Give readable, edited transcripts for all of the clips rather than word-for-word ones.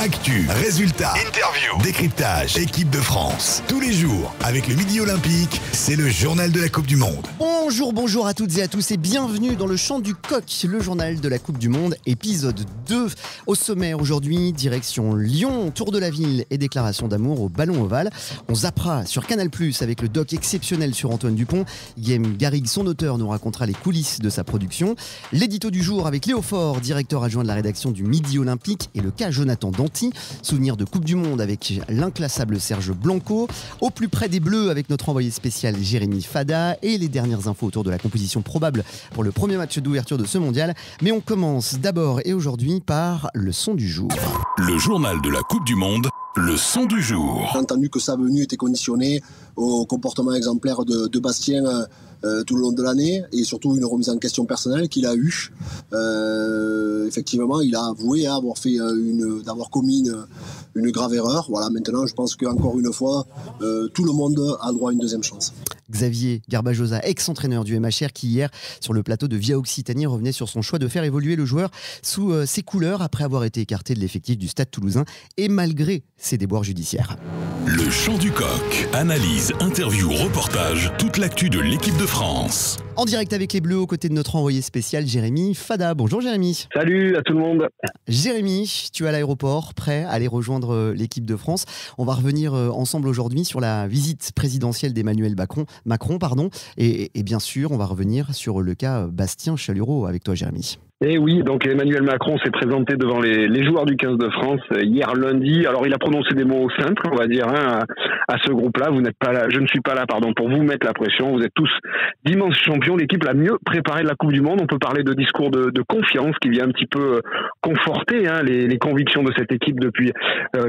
Actu, résultats, interview, décryptage, équipe de France. Tous les jours, avec le Midi Olympique, c'est le journal de la Coupe du Monde. Bonjour à toutes et à tous et bienvenue dans le Chant du Coq, le journal de la Coupe du Monde, épisode 2. Au sommaire aujourd'hui, direction Lyon, tour de la ville et déclaration d'amour au ballon ovale. On zappera sur Canal+, avec le doc exceptionnel sur Antoine Dupont. Guillaume Garrigue, son auteur, nous racontera les coulisses de sa production. L'édito du jour avec Léo Faure, directeur adjoint de la rédaction du Midi Olympique, et le cas Jonathan Danty, souvenir de Coupe du Monde avec l'inclassable Serge Blanco. Au plus près des Bleus avec notre envoyé spécial Jérémy Fada et les dernières infos autour de la composition probable pour le premier match d'ouverture de ce mondial. Mais on commence d'abord et aujourd'hui par le son du jour. Le journal de la Coupe du Monde, le son du jour. J'ai entendu que sa venue était conditionnée au comportement exemplaire de Bastien tout le long de l'année et surtout une remise en question personnelle qu'il a eue. Effectivement, il a avoué d'avoir commis une grave erreur. Voilà, maintenant, je pense qu'encore une fois, tout le monde a droit à une deuxième chance. Xavier Garbajosa, ex-entraîneur du MHR, qui hier, sur le plateau de Via Occitanie, revenait sur son choix de faire évoluer le joueur sous ses couleurs après avoir été écarté de l'effectif du Stade Toulousain et malgré ses déboires judiciaires. Le Chant du Coq. Analyse, interview, reportage, toute l'actu de l'équipe de France. En direct avec les Bleus, aux côtés de notre envoyé spécial Jérémy Fada. Bonjour Jérémy. Salut à tout le monde. Jérémy, tu es à l'aéroport, prêt à aller rejoindre l'équipe de France. On va revenir ensemble aujourd'hui sur la visite présidentielle d'Emmanuel Macron, et bien sûr, on va revenir sur le cas Bastien Chalureau avec toi Jérémy. Et oui, donc Emmanuel Macron s'est présenté devant les joueurs du 15 de France hier lundi. Alors il a prononcé des mots simples, on va dire, à ce groupe-là. Vous n'êtes pas là, je ne suis pas là, pour vous mettre la pression. Vous êtes tous d'immenses champions, l'équipe la mieux préparée de la Coupe du Monde. On peut parler de discours de confiance qui vient un petit peu conforter les convictions de cette équipe depuis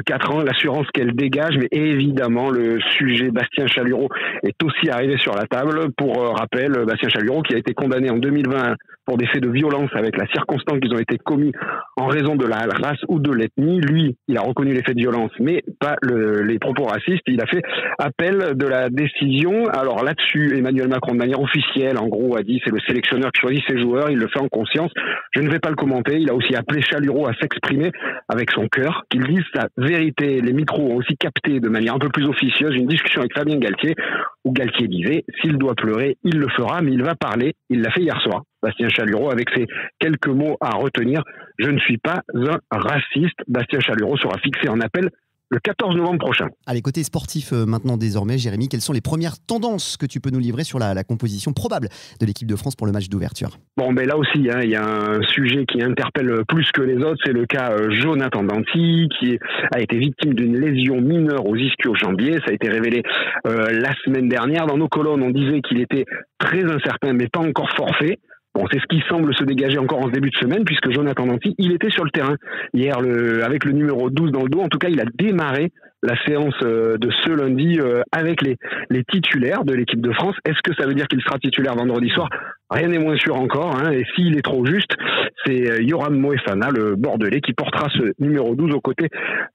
4 ans, l'assurance qu'elle dégage. Mais évidemment, le sujet Bastien Chalureau est aussi arrivé sur la table. Pour rappel, Bastien Chalureau qui a été condamné en 2020 pour des faits de violence avec la circonstance qu'ils ont été commis en raison de la race ou de l'ethnie. Lui, il a reconnu les faits de violence, mais pas les propos racistes. Il a fait appel de la décision. Alors là-dessus, Emmanuel Macron, de manière officielle, en gros, a dit c'est le sélectionneur qui choisit ses joueurs, il le fait en conscience. Je ne vais pas le commenter. Il a aussi appelé Chalureau à s'exprimer avec son cœur, qu'il dise sa vérité. Les micros ont aussi capté de manière un peu plus officieuse une discussion avec Fabien Galtier, où Galtier disait s'il doit pleurer, il le fera, mais il va parler. Il l'a fait hier soir. Bastien Chalureau, avec ces quelques mots à retenir, je ne suis pas un raciste. Bastien Chalureau sera fixé en appel le 14 novembre prochain. Allez, côté sportif maintenant désormais, Jérémy, quelles sont les premières tendances que tu peux nous livrer sur la composition probable de l'équipe de France pour le match d'ouverture ? Bon, là aussi, il y a un sujet qui interpelle plus que les autres, c'est le cas Jonathan Danty, qui a été victime d'une lésion mineure aux ischio-jambiers. Ça a été révélé la semaine dernière. Dans nos colonnes, on disait qu'il était très incertain, mais pas encore forfait. Bon, c'est ce qui semble se dégager encore en ce début de semaine, puisque Jonathan Danty, il était sur le terrain hier avec le numéro 12 dans le dos. En tout cas, il a démarré la séance de ce lundi avec les titulaires de l'équipe de France. Est-ce que ça veut dire qu'il sera titulaire vendredi soir ? Rien n'est moins sûr encore, et s'il est trop juste, c'est Yoram Moefana, le Bordelais, qui portera ce numéro 12 aux côtés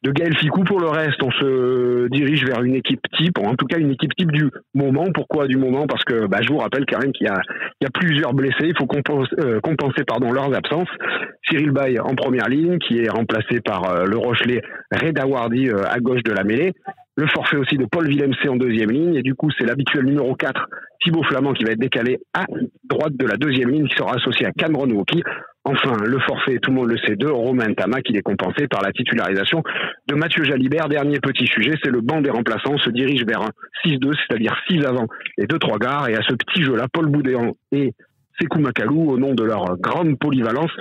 de Gaël Fickou. Pour le reste, on se dirige vers une équipe type, en tout cas une équipe type du moment. Pourquoi du moment ? Parce que je vous rappelle quand même qu'il y a plusieurs blessés, il faut compenser leurs absences. Cyril Baye en première ligne, qui est remplacé par le Rochelais Reda Wardi à gauche de la mêlée. Le forfait aussi de Paul Villemc en deuxième ligne. Et du coup, c'est l'habituel numéro 4, Thibaut Flamand, qui va être décalé à droite de la deuxième ligne, qui sera associé à Cameron Wauquiez. Enfin, le forfait, tout le monde le sait, de Romain Ntama, qui est compensé par la titularisation de Mathieu Jalibert. Dernier petit sujet, c'est le banc des remplaçants. On se dirige vers un 6-2, c'est-à-dire 6 avant et 2-3 gardes. Et à ce petit jeu-là, Paul Boudéan et Sékou Makalou, au nom de leur grande polyvalence,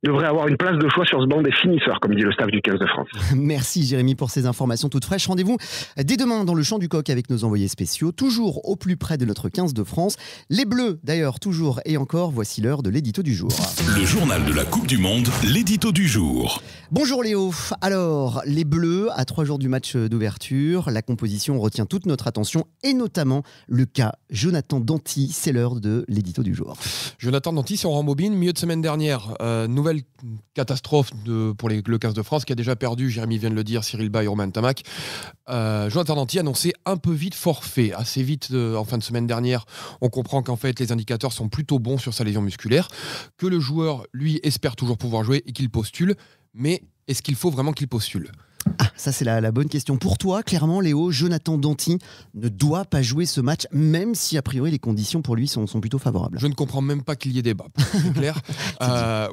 devrait avoir une place de choix sur ce banc des finisseurs, comme dit le staff du 15 de France. Merci Jérémy pour ces informations toutes fraîches. Rendez-vous dès demain dans le Chant du Coq avec nos envoyés spéciaux, toujours au plus près de notre 15 de France. Les Bleus, d'ailleurs, toujours et encore, voici l'heure de l'édito du jour. Le journal de la Coupe du Monde, l'édito du jour. Bonjour Léo. Alors, les Bleus, à 3 jours du match d'ouverture, la composition retient toute notre attention et notamment le cas Jonathan Danty. C'est l'heure de l'édito du jour. Jonathan Danty sur Rambobine, milieu de semaine dernière. Nouvelle catastrophe pour le 15 de France qui a déjà perdu, Jérémy vient de le dire, Cyril Baye et Romain Ntamack. Jonathan Danty annonçait un peu vite forfait, assez vite en fin de semaine dernière. On comprend qu'en fait les indicateurs sont plutôt bons sur sa lésion musculaire, que le joueur lui espère toujours pouvoir jouer et qu'il postule, mais est-ce qu'il faut vraiment qu'il postule ? Ah, ça c'est la bonne question. Pour toi, clairement, Léo, Jonathan Danty ne doit pas jouer ce match, même si a priori les conditions pour lui sont plutôt favorables. Je ne comprends même pas qu'il y ait débat, c'est clair.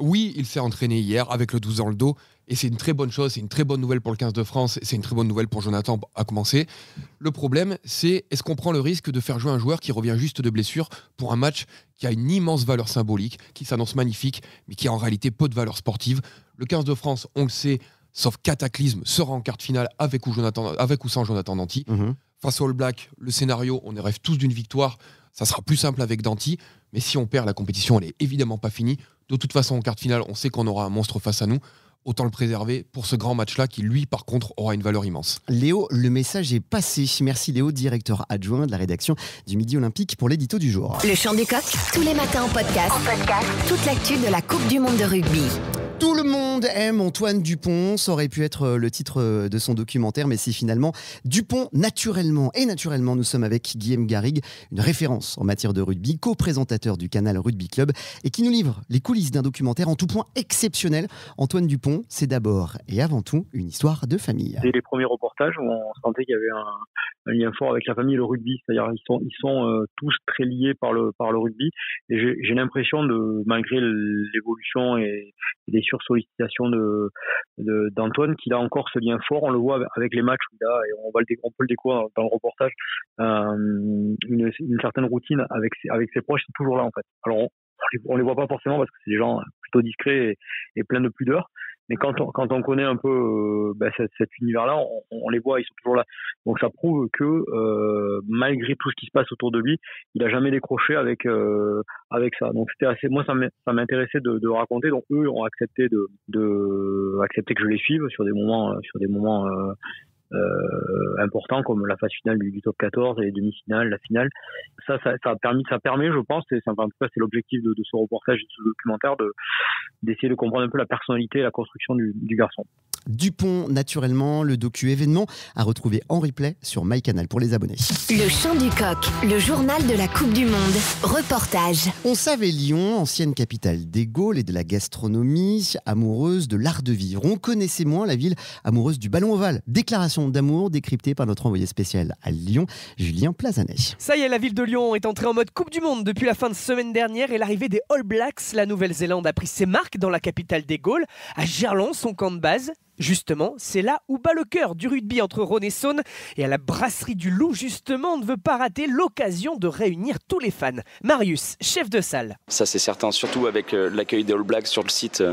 Oui, il s'est entraîné hier avec le 12 dans le dos, et c'est une très bonne chose, c'est une très bonne nouvelle pour le 15 de France, c'est une très bonne nouvelle pour Jonathan à commencer. Le problème, c'est est-ce qu'on prend le risque de faire jouer un joueur qui revient juste de blessure pour un match qui a une immense valeur symbolique, qui s'annonce magnifique, mais qui a en réalité peu de valeur sportive. Le 15 de France, on le sait, sauf cataclysme, sera en quart de finale avec ou sans Jonathan Danty. Face au All Black, le scénario, on rêve tous d'une victoire, ça sera plus simple avec Danty, mais si on perd, la compétition, elle est évidemment pas finie. De toute façon, en quart de finale, on sait qu'on aura un monstre face à nous. Autant le préserver pour ce grand match-là qui, lui, par contre, aura une valeur immense. Léo, le message est passé. Merci Léo, directeur adjoint de la rédaction du Midi Olympique pour l'édito du jour. Le Chant du Coq, tous les matins en podcast. Toute l'actu de la Coupe du Monde de rugby. Tout le monde aime Antoine Dupont, ça aurait pu être le titre de son documentaire, mais c'est finalement Dupont naturellement. Et naturellement, nous sommes avec Guillaume Garrigue, une référence en matière de rugby, co-présentateur du Canal Rugby Club, et qui nous livre les coulisses d'un documentaire en tout point exceptionnel. Antoine Dupont, c'est d'abord et avant tout une histoire de famille. Dès les premiers reportages, on sentait qu'il y avait un lien fort avec la famille et le rugby, c'est-à-dire ils sont tous très liés par le rugby, et j'ai l'impression malgré l'évolution et les sursollicitations d'Antoine, qu'il a encore ce lien fort. On le voit avec les matchs où il a, et on peut le découvrir dans le reportage, une certaine routine avec ses proches, c'est toujours là en fait. Alors on les voit pas forcément parce que c'est des gens plutôt discrets et pleins de pudeur. Mais quand on connaît un peu cet univers-là, on les voit, ils sont toujours là. Donc ça prouve que malgré tout ce qui se passe autour de lui, il a jamais décroché avec ça. Donc c'était assez, moi ça m'intéressait de raconter. Donc eux ont accepté accepter que je les suive sur des moments importants comme la phase finale du top 14 et les demi-finales, la finale. Ça permet, je pense, en tout cas c'est l'objectif de ce reportage et de ce documentaire, d'essayer de comprendre un peu la personnalité et la construction du garçon. Dupont, naturellement, le docu événement à retrouver en replay sur MyCanal pour les abonnés. Le Chant du Coq, le journal de la Coupe du Monde. Reportage. On savait Lyon, ancienne capitale des Gaules et de la gastronomie, amoureuse de l'art de vivre. On connaissait moins la ville amoureuse du ballon ovale. Déclaration d'amour décryptée par notre envoyé spécial à Lyon, Julien Plazanet. Ça y est, la ville de Lyon est entrée en mode Coupe du Monde depuis la fin de semaine dernière et l'arrivée des All Blacks. La Nouvelle-Zélande a pris ses marques dans la capitale des Gaules, à Gerland, son camp de base. Justement, c'est là où bat le cœur du rugby entre Rhône et Saône, et à la brasserie du Loup, justement, on ne veut pas rater l'occasion de réunir tous les fans. Marius, chef de salle. Ça c'est certain, surtout avec l'accueil des All Blacks sur le site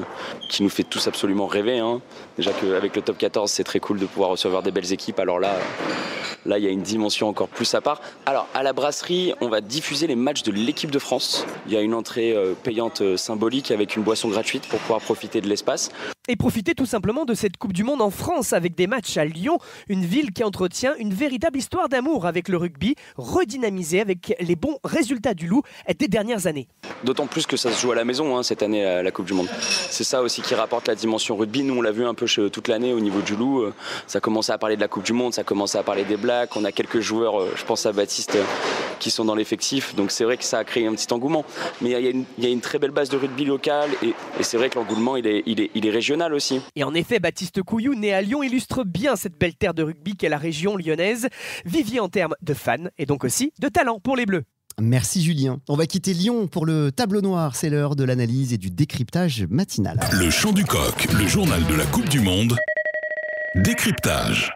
qui nous fait tous absolument rêver. Déjà qu'avec le top 14, c'est très cool de pouvoir recevoir des belles équipes, alors là il y a une dimension encore plus à part. Alors à la brasserie, on va diffuser les matchs de l'équipe de France. Il y a une entrée payante symbolique avec une boisson gratuite pour pouvoir profiter de l'espace. Et profiter tout simplement de cette Coupe du Monde en France avec des matchs à Lyon, une ville qui entretient une véritable histoire d'amour avec le rugby, redynamisée avec les bons résultats du Loup des dernières années. D'autant plus que ça se joue à la maison cette année à la Coupe du Monde. C'est ça aussi qui rapporte la dimension rugby. Nous on l'a vu un peu toute l'année au niveau du Loup. Ça commençait à parler de la Coupe du Monde, ça commençait à parler des Blacks. On a quelques joueurs, je pense à Baptiste, qui sont dans l'effectif. Donc c'est vrai que ça a créé un petit engouement. Mais il y a une très belle base de rugby local et c'est vrai que l'engouement il est régional aussi. Et en effet, Baptiste Couillou, né à Lyon, illustre bien cette belle terre de rugby qu'est la région lyonnaise. Vivier en termes de fans et donc aussi de talent pour les Bleus. Merci Julien. On va quitter Lyon pour le tableau noir. C'est l'heure de l'analyse et du décryptage matinal. Le Chant du Coq, le journal de la Coupe du Monde. Décryptage.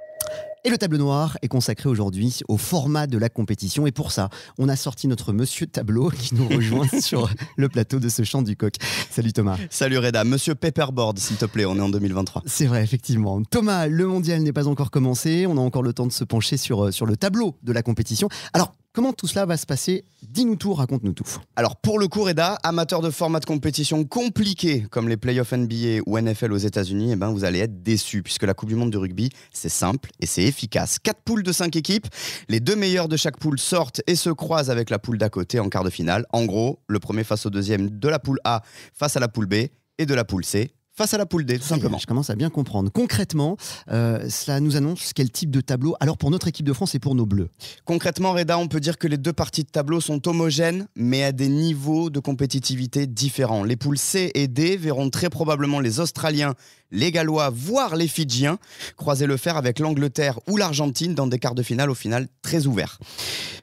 Et le tableau noir est consacré aujourd'hui au format de la compétition. Et pour ça, on a sorti notre monsieur tableau qui nous rejoint sur le plateau de ce Chant du Coq. Salut Thomas. Salut Reda. Monsieur Paperboard, s'il te plaît, on est en 2023. C'est vrai, effectivement. Thomas, le mondial n'est pas encore commencé. On a encore le temps de se pencher sur le tableau de la compétition. Alors, comment tout cela va se passer ? Dis-nous tout, raconte-nous tout. Alors pour le coup, Reda, amateur de format de compétition compliqué comme les playoffs NBA ou NFL aux États-Unis, vous allez être déçus puisque la Coupe du Monde de rugby, c'est simple et c'est efficace. 4 poules de 5 équipes, les 2 meilleurs de chaque poule sortent et se croisent avec la poule d'à côté en quart de finale. En gros, le premier face au deuxième de la poule A face à la poule B et de la poule C face à la poule D, tout simplement. Je commence à bien comprendre. Concrètement, cela nous annonce quel type de tableau, alors pour notre équipe de France et pour nos Bleus? Concrètement, Reda, on peut dire que les deux parties de tableau sont homogènes, mais à des niveaux de compétitivité différents. Les poules C et D verront très probablement les Australiens, les Gallois, voire les Fidjiens croiser le fer avec l'Angleterre ou l'Argentine dans des quarts de finale au final très ouverts.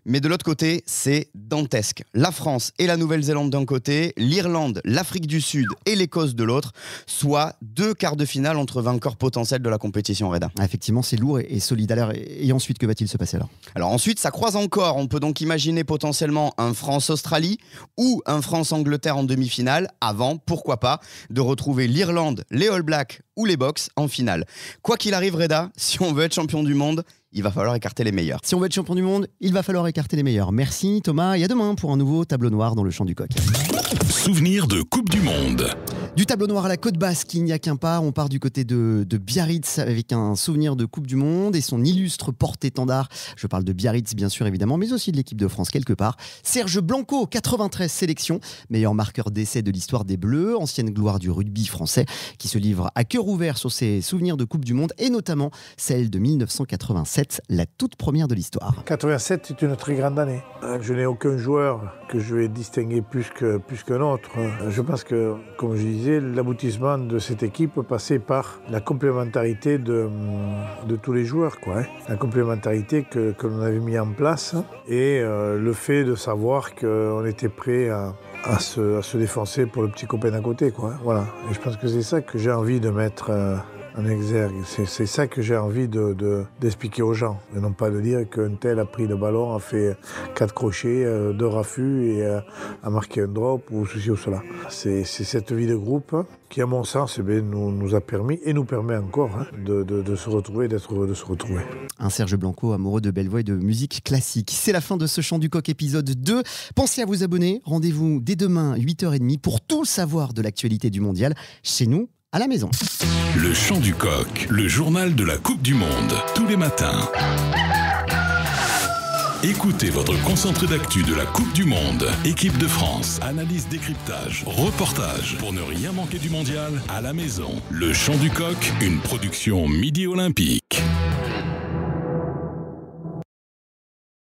Mais de l'autre côté, c'est dantesque. La France et la Nouvelle-Zélande d'un côté, l'Irlande, l'Afrique du Sud et l'Écosse de l'autre, soit 2 quarts de finale entre vainqueurs potentiels de la compétition, Reda. Effectivement, c'est lourd et solide. Et ensuite, que va-t-il se passer alors? Alors ensuite, ça croise encore. On peut donc imaginer potentiellement un France-Australie ou un France-Angleterre en demi-finale, avant, pourquoi pas, de retrouver l'Irlande, les All Blacks ou les Box en finale. Quoi qu'il arrive, Reda, si on veut être champion du monde, il va falloir écarter les meilleurs. Si on veut être champion du monde, il va falloir écarter les meilleurs. Merci Thomas, et à demain pour un nouveau tableau noir dans le champ du coq. Souvenir de Coupe du Monde. Du tableau noir à la côte basque, il n'y a qu'un pas. On part du côté de Biarritz avec un souvenir de Coupe du Monde et son illustre porte-étendard. Je parle de Biarritz, bien sûr, évidemment, mais aussi de l'équipe de France quelque part. Serge Blanco, 93 sélections, meilleur marqueur d'essai de l'histoire des Bleus, ancienne gloire du rugby français, qui se livre à cœur ouvert sur ses souvenirs de Coupe du Monde et notamment celle de 1987, la toute première de l'histoire. 87, c'est une très grande année. Je n'ai aucun joueur que je vais distinguer plus qu'un autre. Je pense que, comme je disais, l'aboutissement de cette équipe passait par la complémentarité de tous les joueurs, quoi. La complémentarité que l'on avait mis en place et le fait de savoir qu'on était prêt à se défoncer pour le petit copain d'à côté, quoi. Voilà. Et je pense que c'est ça que j'ai envie de mettre en exergue. C'est ça que j'ai envie d'expliquer aux gens. Et non pas de dire qu'un tel a pris le ballon, a fait 4 crochets, 2 raffus et a marqué un drop ou ceci ou cela. C'est cette vie de groupe qui, à mon sens, nous a permis et nous permet encore de se retrouver, d'être heureux de se retrouver. Un Serge Blanco amoureux de belle voix et de musique classique. C'est la fin de ce Chant du Coq épisode 2. Pensez à vous abonner. Rendez-vous dès demain 8h30 pour tout savoir de l'actualité du mondial chez nous à la maison. Le Chant du Coq, le journal de la Coupe du Monde, tous les matins. Écoutez votre concentré d'actu de la Coupe du Monde. Équipe de France, analyse, décryptage, reportage. Pour ne rien manquer du mondial, à la maison. Le Chant du Coq, une production Midi Olympique.